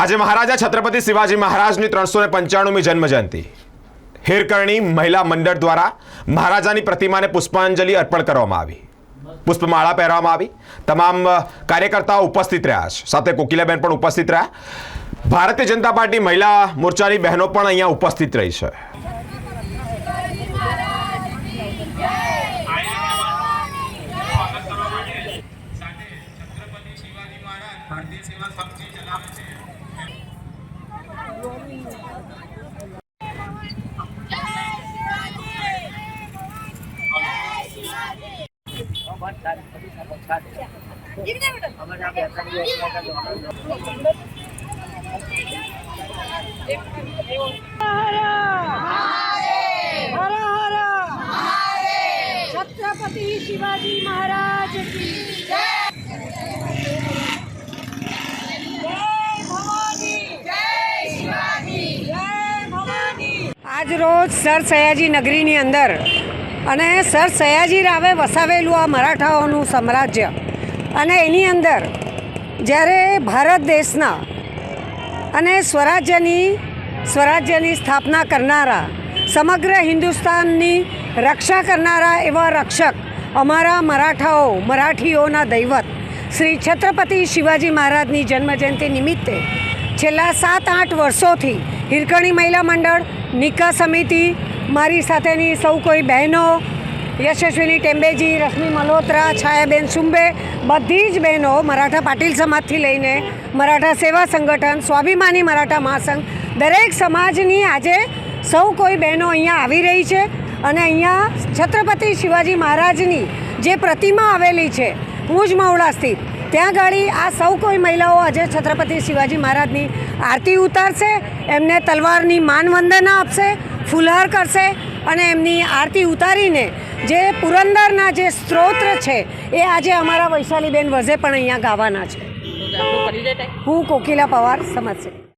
આજે મહારાજા છત્રપતિ શિવાજી મહારાજની 395મી જન્મજયંતિ હિરકરણી મહિલા મંડળ દ્વારા મહારાજાની પ્રતિમાને પુષ્પાંજલિ અર્પણ કરવામાં આવી। પુષ્પમાળા પહેરવામાં આવી। તમામ કાર્યકર્તાઓ ઉપસ્થિત રહ્યા છે, સાથે કોકિલાબેન પણ ઉપસ્થિત રહ્યા। ભારતીય જનતા પાર્ટી મહિલા મોરચાની બહેનો પણ અહીંયા ઉપસ્થિત રહી છે। छत्रपति शिवाजी महाराज की जय। आज रोज सर सयाजी नगरी अंदर અને સર સયાજી રાવે વસાવેલું આ મરાઠાઓનું સામ્રાજ્ય અને એની અંદર જ્યારે ભારત દેશના અને સ્વરાજ્યની સ્થાપના કરનારા, સમગ્ર હિન્દુસ્તાનની રક્ષા કરનારા એવા રક્ષક અમારા મરાઠીઓના દૈવત શ્રી છત્રપતિ શિવાજી મહારાજની જન્મજયંતિ નિમિત્તે છેલ્લા 7-8 વર્ષોથી હિરકરણી મહિલા મંડળ, નિકા સમિતિ, મારી સાથેની સૌ કોઈ બહેનો, યશસ્વીની ટેમ્બેજી, રશ્મિ મલ્હોત્રા, છાયાબેન સુંબે, બધી જ બહેનો, મરાઠા પાટીલ સમાજથી લઈને મરાઠા સેવા સંગઠન, સ્વાભિમાની મરાઠા મહાસંઘ, દરેક સમાજની આજે સૌ કોઈ બહેનો અહીંયા આવી રહી છે અને અહીંયા છત્રપતિ શિવાજી મહારાજની જે પ્રતિમા આવેલી છે ભુજ મહુડા સ્થિત, ત્યાં ગાડી આ સૌ કોઈ મહિલાઓ આજે છત્રપતિ શિવાજી મહારાજની આરતી ઉતારશે, એમને તલવારની માનવંદના આપશે, ફુલહાર કરશે અને એમની આરતી ઉતારીને જે પુરંદરના જે સ્ત્રોત્ર છે એ આજે અમારા વૈશાલીબેન વઝે પણ અહીંયા ગાવાના છે। હું કોકિલા પવાર, સમાજસેવી।